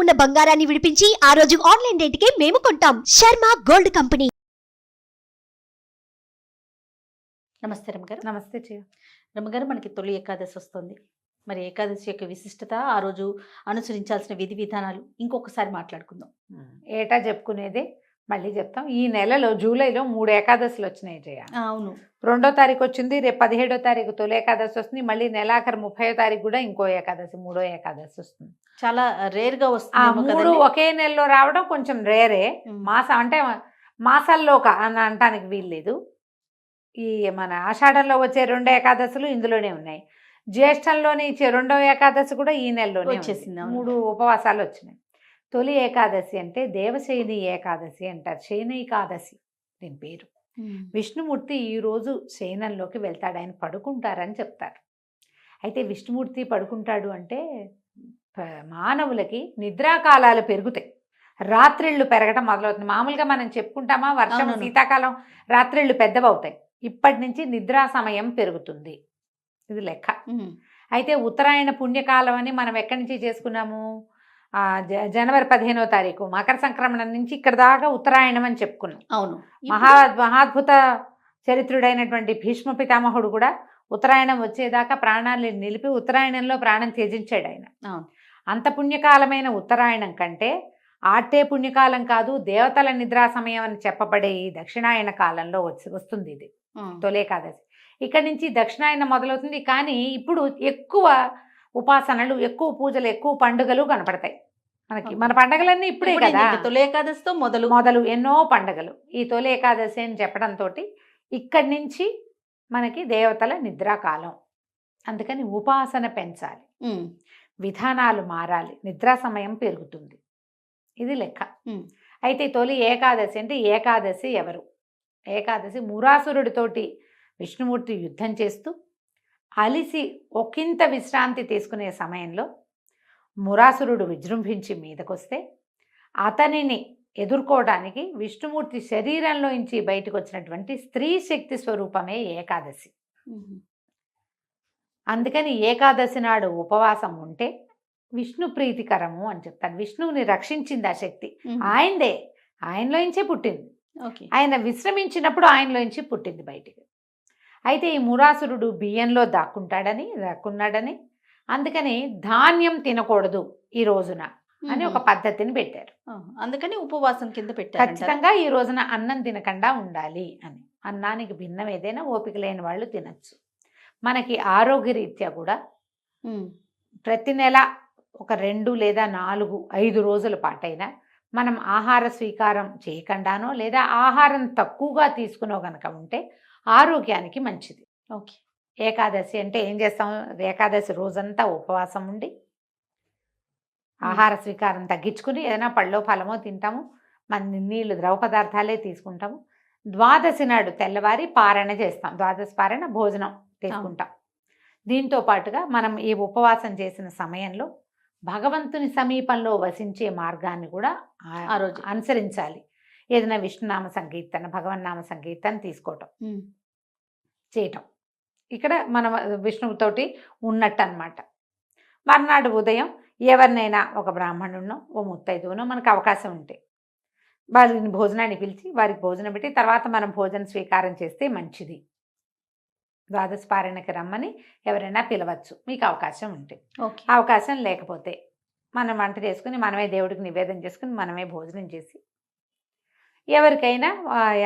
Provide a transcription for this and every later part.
ఉన్న బంగారాన్ని విడిపించి ఆ రోజు ఆన్లైన్ రేటుకే మేము కొంటాం. Sharma gold company. నమస్తే రమ్మగారు. నమస్తే చెయ్య. రమ్మగారు, మనకి తొలి ఏకాదశి వస్తుంది. మరి ఏకాదశి యొక్క విశిష్టత, ఆ రోజు అనుసరించాల్సిన విధి విధానాలు ఇంకొకసారి మాట్లాడుకుందాం. ఏటా చెప్పుకునేది మళ్ళీ చెప్తాం. ఈ నెలలో జూలైలో 3 ఏకాదశులు వచ్చినాయి జయ. అవును, 2వ తారీఖు వచ్చింది, రేపు 17వ తారీఖు తొలి ఏకాదశి వస్తుంది, మళ్ళీ నెలాఖరు 30వ తారీఖు కూడా ఇంకో ఏకాదశి, 3వ ఏకాదశి వస్తుంది. చాలా రేర్ గా ఆ వస్తుంది. 3 ఒకే నెలలో రావడం కొంచెం రేరే. మాసం అంటే మాసాల్లో అని అనటానికి వీల్లేదు. ఈ మన ఆషాఢంలో వచ్చే 2 ఏకాదశులు ఇందులోనే ఉన్నాయి. జ్యేష్ఠంలోని ఇచ్చే 2వ ఏకాదశి కూడా ఈ నెలలోనే వచ్చేసింది. 3 ఉపవాసాలు వచ్చినాయి. తొలి ఏకాదశి అంటే దేవశయని ఏకాదశి అంటారు. శయనైకాదశి దీని పేరు. విష్ణుమూర్తి ఈరోజు శయనంలోకి వెళ్తాడు, ఆయన పడుకుంటారని చెప్తారు. అయితే విష్ణుమూర్తి పడుకుంటాడు అంటే మానవులకి నిద్రాకాలాలు పెరుగుతాయి, రాత్రిళ్ళు పెరగటం మొదలవుతుంది. మామూలుగా మనం చెప్పుకుంటామా, వర్షం శీతాకాలం రాత్రిళ్ళు పెద్దవవుతాయి. ఇప్పటి నుంచి నిద్రా సమయం పెరుగుతుంది, ఇది లెక్క. అయితే ఉత్తరాయణ పుణ్యకాలం అని మనం ఎక్కడి నుంచి చేసుకున్నాము, జనవరి 15వ తారీఖు మకర సంక్రమణం నుంచి ఇక్కడ దాకా ఉత్తరాయణం అని చెప్పుకున్నాం. అవును, మహాద్భుత చరిత్రుడైనటువంటి భీష్మ పితామహుడు కూడా ఉత్తరాయణం వచ్చేదాకా ప్రాణాలు నిలిపి ఉత్తరాయణంలో ప్రాణం త్యజించాడు ఆయన. అంత పుణ్యకాలమైన ఉత్తరాయణం కంటే ఆటే పుణ్యకాలం కాదు, దేవతల నిద్రా సమయం అని చెప్పబడే ఈ దక్షిణాయన కాలంలో వస్తుంది ఇది తొలి ఏకాదశి. ఇక్కడి నుంచి దక్షిణాయన మొదలవుతుంది. కానీ ఇప్పుడు ఎక్కువ ఉపాసనలు, ఎక్కువ పూజలు, ఎక్కువ పండుగలు కనపడతాయి మనకి. మన పండుగలన్నీ ఇప్పుడే కదా, తొలి ఏకాదశితో మొదలు ఎన్నో పండుగలు ఈ తొలి ఏకాదశి అని చెప్పడంతో ఇక్కడి నుంచి మనకి దేవతల నిద్రాకాలం. అందుకని ఉపాసన పెంచాలి, విధానాలు మారాలి, నిద్రా సమయం పెరుగుతుంది, ఇది లెక్క. అయితే తొలి ఏకాదశి అంటే ఏకాదశి ఎవరు? ఏకాదశి మురాసురుడితోటి విష్ణుమూర్తి యుద్ధం చేస్తూ అలిసి ఒకంత విశ్రాంతి తీసుకునే సమయంలో మురాసురుడు విజృంభించి మీదకొస్తే అతనిని ఎదుర్కోవడానికి విష్ణుమూర్తి శరీరంలో నుంచి బయటకు వచ్చినటువంటి స్త్రీ శక్తి స్వరూపమే ఏకాదశి. అందుకని ఏకాదశి నాడు ఉపవాసం ఉంటే విష్ణు ప్రీతికరము అని చెప్తారు. విష్ణువుని రక్షించింది ఆ శక్తి, ఆయనదే, ఆయనలోంచే పుట్టింది. ఆయన విశ్రమించినప్పుడు ఆయనలోంచి పుట్టింది బయటికి. అయితే ఈ మురాసురుడు బియ్యంలో దాక్కున్నాడని అందుకని ధాన్యం తినకూడదు ఈ రోజున అని ఒక పద్ధతిని పెట్టారు. అందుకని ఉపవాసం కింద పెట్టారు. ఖచ్చితంగా ఈ రోజున అన్నం తినకుండా ఉండాలి అని. అన్నానికి భిన్నం ఏదైనా ఓపిక లేని వాళ్ళు తినచ్చు. మనకి ఆరోగ్యరీత్యా కూడా ప్రతి నెల ఒక 2 లేదా 4, 5 రోజుల పాటైనా మనం ఆహార స్వీకారం చేయకుండానో లేదా ఆహారం తక్కువగా తీసుకునో గనక ఉంటే ఆరోగ్యానికి మంచిది. ఏకాదశి అంటే ఏం చేస్తాం, ఏకాదశి రోజంతా ఉపవాసం ఉండి ఆహార స్వీకారం తగ్గించుకుని ఏదైనా పళ్ళో ఫలమో తింటాము, మన నీళ్ళు ద్రవ పదార్థాలే తీసుకుంటాము. ద్వాదశి నాడు తెల్లవారి పారణ చేస్తాం, ద్వాదశి పారణ భోజనం తీసుకుంటాం. దీంతో పాటుగా మనం ఈ ఉపవాసం చేసిన సమయంలో భగవంతుని సమీపంలో వసించే మార్గాన్ని కూడా ఆ రోజు అనుసరించాలి. ఏదైనా విష్ణునామ సంకీర్తన, భగవన్నామ సంకీర్తన తీసుకోవటం చేయటం, ఇక్కడ మనం విష్ణువుతోటి ఉన్నట్టు అన్నమాట. మర్నాడు ఉదయం ఎవరినైనా ఒక బ్రాహ్మణునో ఓ ముత్తైదువునో మనకు అవకాశం ఉంటే వారిని భోజనాన్ని పిలిచి వారికి భోజనం పెట్టి తర్వాత మనం భోజన స్వీకారం చేస్తే మంచిది. ద్వాదశి పారాయణకి రమ్మని ఎవరైనా పిలవచ్చు మీకు అవకాశం ఉంటే. అవకాశం లేకపోతే మనం వంట చేసుకుని మనమే దేవుడికి నివేదన చేసుకుని మనమే భోజనం చేసి ఎవరికైనా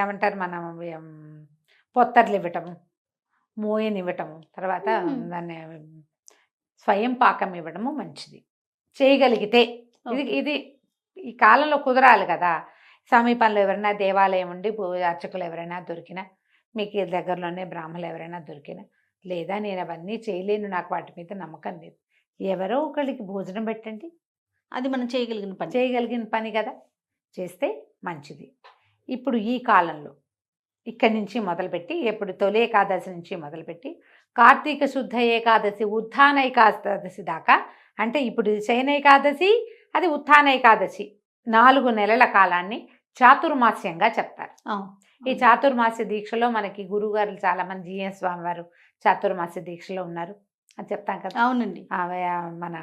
ఏమంటారు మనం పొత్తర్లు ఇవ్వటము, మోయనివ్వటము, తర్వాత దాన్ని స్వయం పాకం ఇవ్వడము మంచిది చేయగలిగితే. ఇది ఈ కాలంలో కుదరాలి కదా. సమీపంలో ఎవరైనా దేవాలయం ఉండి అర్చకులు ఎవరైనా దొరికినా, మీకు దగ్గరలోనే బ్రాహ్మణులు ఎవరైనా దొరికినా, లేదా నేను అవన్నీ చేయలేను, నాకు వాటి మీద నమ్మకం లేదు, ఎవరో ఒకరికి భోజనం పెట్టండి. అది మనం చేయగలిగిన పని కదా, చేస్తే మంచిది. ఇప్పుడు ఈ కాలంలో ఇక్కడి నుంచి మొదలుపెట్టి, ఎప్పుడు తొలి ఏకాదశి నుంచి మొదలుపెట్టి కార్తీక శుద్ధ ఏకాదశి, ఉత్థాన ఏకాదశి దాకా, అంటే ఇప్పుడు శయన ఏకాదశి, అది ఉత్థాన ఏకాదశి, 4 నెలల కాలాన్ని చాతుర్మాస్యంగా చెప్తారు. ఈ చాతుర్మాస్య దీక్షలో మనకి గురువుగారు చాలామంది, జీఎన్ స్వామి వారు చాతుర్మాస్య దీక్షలో ఉన్నారు అని చెప్తాం కదా. అవునండి. మన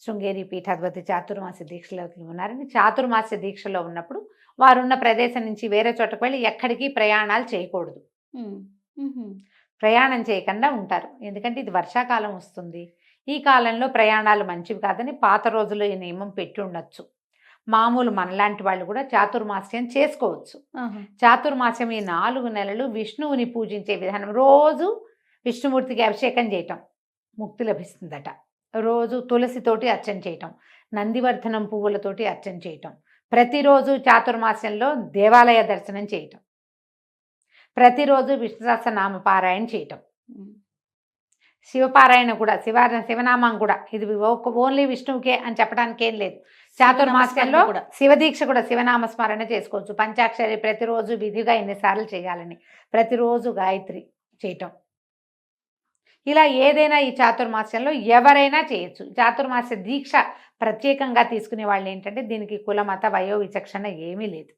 శృంగేరి పీఠాధిపతి చాతుర్మాస్య దీక్షలో ఉన్నారని, చాతుర్మాస్య దీక్షలో ఉన్నప్పుడు వారున్న ప్రదేశం నుంచి వేరే చోటకు వెళ్ళి ఎక్కడికి ప్రయాణాలు చేయకూడదు. ప్రయాణం చేయకుండా ఉంటారు. ఎందుకంటే ఇది వర్షాకాలం వస్తుంది, ఈ కాలంలో ప్రయాణాలు మంచివి కాదని పాత రోజుల్లో ఈ నియమం పెట్టి ఉండొచ్చు. మామూలు మనలాంటి వాళ్ళు కూడా చాతుర్మాస్యం చేసుకోవచ్చు. చాతుర్మాస్యం ఈ 4 నెలలు విష్ణువుని పూజించే విధానం. రోజు విష్ణుమూర్తికి అభిషేకం చేయటం ముక్తి లభిస్తుందట. రోజు తులసితోటి అర్చన చేయటం, నందివర్ధనం పువ్వులతోటి అర్చన చేయటం, ప్రతిరోజు చాతుర్మాస్యంలో దేవాలయ దర్శనం చేయటం, ప్రతిరోజు విష్ణు సహస్రనామ పారాయణ చేయటం, శివపారాయణ కూడా, శివనామం కూడా. ఇది ఓన్లీ విష్ణువుకే అని చెప్పడానికి ఏం లేదు. చాతుర్మాస్యంలో శివదీక్ష కూడా, శివనామ స్మరణ చేసుకోవచ్చు. పంచాక్షరి ప్రతిరోజు విధిగా ఎన్నిసార్లు చేయాలని, ప్రతిరోజు గాయత్రి చేయటం, ఇలా ఏదైనా ఈ చాతుర్మాస్యంలో ఎవరైనా చేయొచ్చు. చాతుర్మాస్య దీక్ష ప్రత్యేకంగా తీసుకునే వాళ్ళు ఏంటంటే దీనికి కుల మత వయో విచక్షణ ఏమీ లేదు.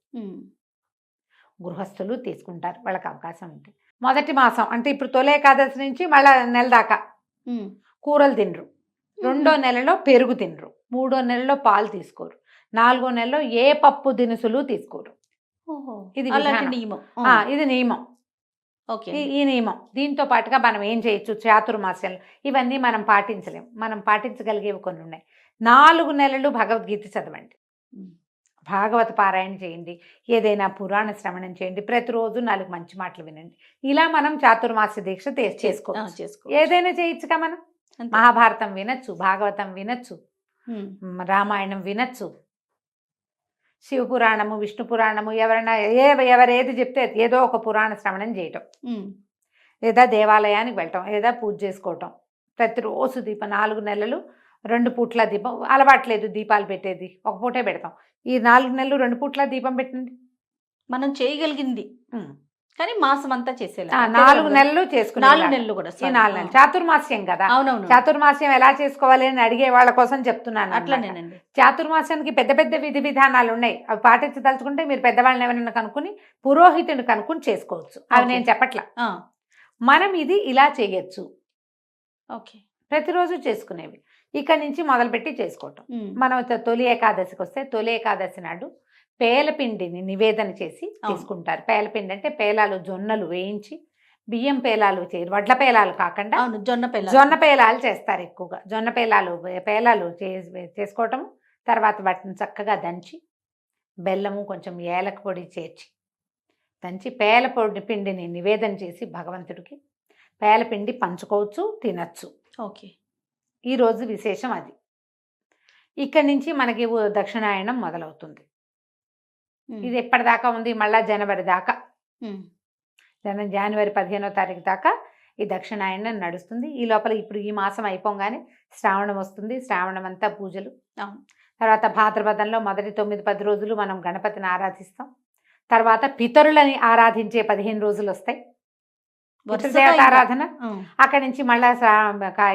గృహస్థులు తీసుకుంటారు, వాళ్ళకి అవకాశం ఉంటుంది. మొదటి మాసం అంటే ఇప్పుడు తొలి ఏకాదశి నుంచి మళ్ళీ నెల దాకా కూరలు తినరు, 2వ నెలలో పెరుగు తినరు, 3వ నెలలో పాలు తీసుకోరు, 4వ నెలలో ఏ పప్పు దినుసులు తీసుకోరు. ఇది ఇది నియమం. ఈ నియమం. దీంతో పాటుగా మనం ఏం చేయొచ్చు చాతుర్మాస్యంలో, ఇవన్నీ మనం పాటించలేము. మనం పాటించగలిగేవి కొన్ని ఉన్నాయి. 4 నెలలు భగవద్గీత చదవండి, భాగవత పారాయణ చేయండి, ఏదైనా పురాణ శ్రవణం చేయండి, ప్రతిరోజు 4 మంచి మాటలు వినండి. ఇలా మనం చాతుర్మాస్య దీక్ష చేసుకోవచ్చు. ఏదైనా చేయొచ్చుగా మనం. మహాభారతం వినొచ్చు, భాగవతం వినొచ్చు, రామాయణం వినొచ్చు, శివపురాణము, విష్ణు పురాణము, ఎవరైనా ఎవరేది చెప్తే ఏదో ఒక పురాణ శ్రవణం చేయటం, లేదా దేవాలయానికి వెళ్ళటం, లేదా పూజ చేసుకోవటం. ప్రతిరోజు దీపం 4 నెలలు 2 పూట్ల దీపం. అలవాట్లేదు దీపాలు పెట్టేది, ఒక పూటే పెడతాం. ఈ 4 నెలలు 2 పూట్ల దీపం పెట్టండి. మనం చేయగలిగింది, కానీ మాసం అంతా చేసేలా 4 నెలలు చేసుకుని 4 నెలలు కూడా ఈ 4 నెలలు చాతుర్మాస్యం కదా. అవునవును, చాతుర్మాస్యం ఎలా చేసుకోవాలి అని అడిగే వాళ్ళ కోసం చెప్తున్నాను. అట్లనేనండి. చాతుర్మాస్యానికి పెద్ద పెద్ద విధి విధానాలు ఉన్నాయి. అవి పాటించదలుచుకుంటే మీరు పెద్దవాళ్ళని ఎవరైనా కనుక్కుని, పురోహితుని కనుక్కుని చేసుకోవచ్చు. అవి నేను చెప్పట్లా. మనం ఇది ఇలా చేయొచ్చు. ఓకే, ప్రతిరోజు చేసుకునేవి. ఇక్కడి నుంచి మొదలుపెట్టి చేసుకోవటం. మనం తొలి ఏకాదశికి వస్తే, తొలి ఏకాదశి నాడు పేలపిండిని నివేదన చేసి తీసుకుంటారు. పేలపిండి అంటే పేలాలు, జొన్నలు వేయించి, బియ్యం పేలాలు వడ్ల పేలాలు కాకుండా జొన్న పేలాలు చేస్తారు ఎక్కువగా. జొన్న పేలాలు చేసుకోవటము. తర్వాత వాటిని చక్కగా దంచి, బెల్లము కొంచెం ఏలక పొడి చేర్చి దంచి పేల పిండిని నివేదన చేసి భగవంతుడికి పేలపిండి పంచుకోవచ్చు, తినచ్చు. ఓకే, ఈరోజు విశేషం అది. ఇక్కడి నుంచి మనకి దక్షిణాయనం మొదలవుతుంది. ఇది ఎప్పటిదాకా ఉంది? మళ్ళా జనవరి దాకా, జనవరి 15వ తారీఖు దాకా ఈ దక్షిణాయనం నడుస్తుంది. ఈ లోపల ఇప్పుడు ఈ మాసం అయిపోగానే శ్రావణం వస్తుంది. శ్రావణం అంతా పూజలు. తర్వాత భాద్రపదంలో మొదటి 9-10 రోజులు మనం గణపతిని ఆరాధిస్తాం. తర్వాత పితరులని ఆరాధించే 15 రోజులు వస్తాయి, ఆరాధన. అక్కడి నుంచి మళ్ళా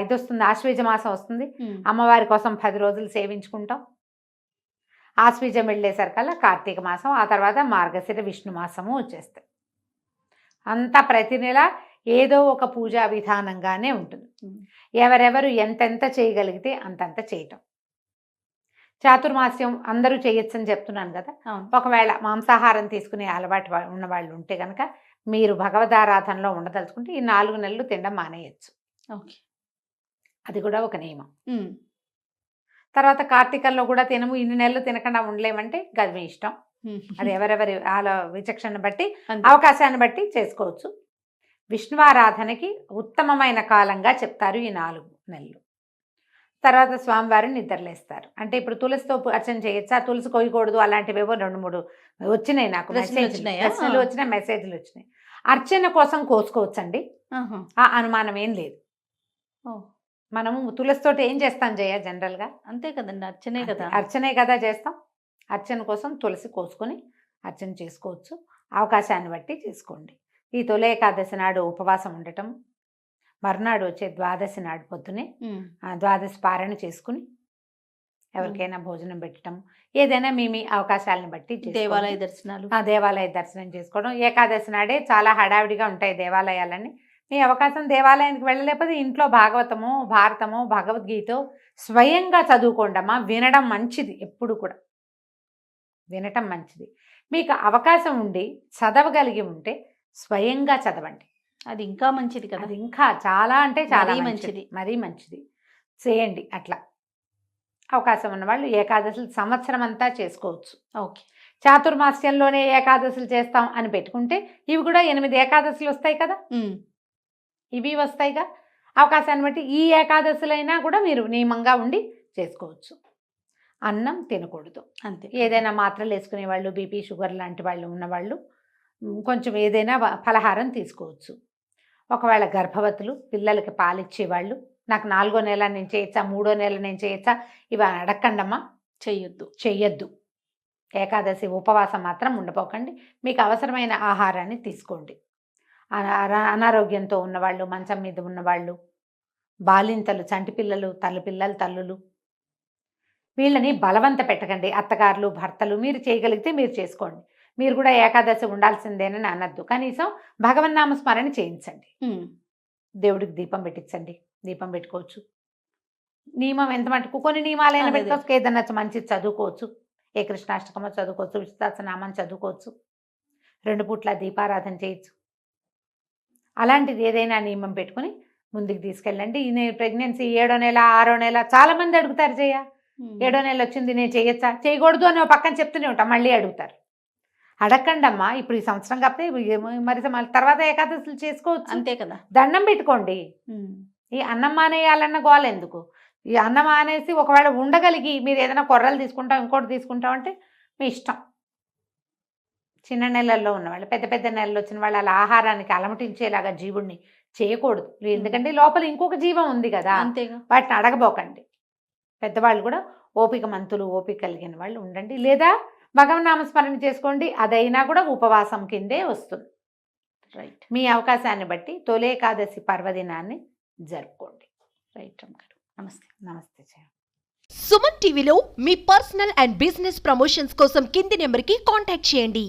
ఇది వస్తుంది, ఆశ్వీజ మాసం వస్తుంది. అమ్మవారి కోసం 10 రోజులు సేవించుకుంటాం. ఆశ్వీజం వెళ్ళేసరికల్లా కార్తీక మాసం, ఆ తర్వాత మార్గశిర విష్ణు మాసము వచ్చేస్తాయి. అంతా ప్రతి నెల ఏదో ఒక పూజా విధానంగానే ఉంటుంది. ఎవరెవరు ఎంతెంత చేయగలిగితే అంతంత చేయటం. చాతుర్మాస్యం అందరూ చేయొచ్చని చెప్తున్నాను కదా. ఒకవేళ మాంసాహారం తీసుకునే అలవాటు ఉన్న వాళ్ళు ఉంటే కనుక మీరు భగవదారాధనలో ఉండదలుచుకుంటే ఈ 4 నెలలు తినడం మానేయచ్చు. ఓకే, అది కూడా ఒక నియమం. తర్వాత కార్తీకంలో కూడా తినము, ఇన్ని నెలలు తినకుండా ఉండలేమంటే అది మీ ఇష్టం. అది ఎవరెవరి విచక్షణ బట్టి, అవకాశాన్ని బట్టి చేసుకోవచ్చు. విష్ణువారాధనకి ఉత్తమమైన కాలంగా చెప్తారు ఈ 4 నెలలు. తర్వాత స్వామివారిని నిద్రలేస్తారు. అంటే ఇప్పుడు తులసితో అర్చన చేయొచ్చా, తులసి కొయ్యకూడదు, అలాంటివేవో 2-3 వచ్చినాయి నాకు, ప్రశ్నలు వచ్చినాయి, మెసేజ్లు వచ్చినాయి. అర్చన కోసం కోసుకోవచ్చండి, ఆ అనుమానం ఏం లేదు. మనము తులసితోటి ఏం చేస్తాం జనరల్గా? అంతే కదండి, అర్చనే కదా చేస్తాం. అర్చన కోసం తులసి కోసుకొని అర్చన చేసుకోవచ్చు. అవకాశాన్ని బట్టి చేసుకోండి. ఈ తొలి ఏకాదశి నాడు ఉపవాసం ఉండటం, మర్నాడు వచ్చే ద్వాదశి నాడు పొద్దునే ద్వాదశి పారాయణ చేసుకుని ఎవరికైనా భోజనం పెట్టడం, ఏదైనా మీ అవకాశాలను బట్టి దేవాలయ దర్శనాలు, దేవాలయ దర్శనం చేసుకోవడం. ఏకాదశి నాడే చాలా హడావిడిగా ఉంటాయి దేవాలయాలన్నీ. మీ అవకాశం దేవాలయానికి వెళ్ళలేకపోతే ఇంట్లో భాగవతమో భారతమో భగవద్గీత స్వయంగా చదువుకోండమ్మా. వినడం మంచిది, ఎప్పుడు కూడా వినటం మంచిది. మీకు అవకాశం ఉండి చదవగలిగి ఉంటే స్వయంగా చదవండి, అది ఇంకా మంచిది కదా. అది ఇంకా చాలా అంటే చాలా మరీ మంచిది, మరీ మంచిది. చేయండి అట్లా. అవకాశం ఉన్నవాళ్ళు ఏకాదశులు సంవత్సరం అంతా చేసుకోవచ్చు. ఓకే. చాతుర్మాస్యంలోనే ఏకాదశులు చేస్తాం అని పెట్టుకుంటే ఇవి కూడా 8 ఏకాదశులు వస్తాయి కదా, ఇవి వస్తాయిగా. అవకాశాన్ని బట్టి ఈ ఏకాదశులైనా కూడా మీరు నియమంగా ఉండి చేసుకోవచ్చు. అన్నం తినకూడదు అంతే. ఏదైనా మాత్రలు వేసుకునే వాళ్ళు, బీపీ షుగర్ లాంటి వాళ్ళు ఉన్నవాళ్ళు కొంచెం ఏదైనా ఫలహారం తీసుకోవచ్చు. ఒకవేళ గర్భవతులు, పిల్లలకి పాలిచ్చేవాళ్ళు, నాకు 4వ నెల నేను చేయొచ్చా, 3వ నెల నేను చేయొచ్చా, ఇవి అడగండమ్మా. చెయ్యొద్దు. ఏకాదశి ఉపవాసం మాత్రం ఉండపోకండి. మీకు అవసరమైన ఆహారాన్ని తీసుకోండి. అనారోగ్యంతో ఉన్నవాళ్ళు, మంచం మీద ఉన్నవాళ్ళు, బాలింతలు, చంటి పిల్లలు, తల్లులు, వీళ్ళని బలవంత పెట్టకండి. అత్తగారులు, భర్తలు మీరు చేయగలిగితే మీరు చేసుకోండి. మీరు కూడా ఏకాదశి ఉండాల్సిందేనని అనద్దు. కనీసం భగవన్నామ స్మరణ చేయించండి. దేవుడికి దీపం పెట్టించండి, దీపం పెట్టుకోవచ్చు. నియమం ఎంత మటుకు కొన్ని నియమాలైనా పెట్టుకోవచ్చు. ఏదన్నా మంచిది చదువుకోవచ్చు, ఏ కృష్ణాష్టకమో చదువుకోవచ్చు, విష్ణుసహస్రనామం చదువుకోవచ్చు, 2 పూట్ల దీపారాధన చేయొచ్చు. అలాంటిది ఏదైనా నియమం పెట్టుకుని ముందుకు తీసుకెళ్ళండి. నేను ప్రెగ్నెన్సీ 7వ నెల 6వ నెల చాలా మంది అడుగుతారు, 7వ నెల వచ్చింది నేను చేయొచ్చా, చేయకూడదు అని పక్కన చెప్తూనే ఉంటాం, మళ్ళీ అడుగుతారు. అడగండి అమ్మా. ఇప్పుడు ఈ సంవత్సరం కాకపోతే మరి తర్వాత ఏకాదశులు చేసుకోవచ్చు, అంతే కదా. దండం పెట్టుకోండి. ఈ అన్నం మానేయాలన్న గోల ఎందుకు? ఈ అన్నం మానేసి ఒకవేళ ఉండగలిగి మీరు ఏదైనా కొర్రలు తీసుకుంటాం, ఇంకోటి తీసుకుంటాం అంటే మీ ఇష్టం. చిన్న నెలల్లో ఉన్నవాళ్ళు, పెద్ద నెలలు వచ్చిన వాళ్ళు అలా ఆహారానికి అలమటించేలాగా జీవుడిని చేయకూడదు. ఎందుకంటే లోపల ఇంకొక జీవం ఉంది కదా, అంతేగా. వాటిని అడగబోకండి. పెద్దవాళ్ళు కూడా ఓపిక కలిగిన వాళ్ళు ఉండండి. లేదా భగవన్నామస్మరణ చేసుకోండి, అదైనా కూడా ఉపవాసం కిందే వస్తుంది. రైట్. మీ అవకాశాన్ని బట్టి తొలి ఏకాదశి పర్వదినాన్ని జరుపుకోండి. రైట్ రమ్మ గారు. నమస్తే. సుమన్ టీవీలో మీ పర్సనల్ అండ్ బిజినెస్ ప్రమోషన్స్ కోసం కింది నెంబర్కి కాంటాక్ట్ చేయండి.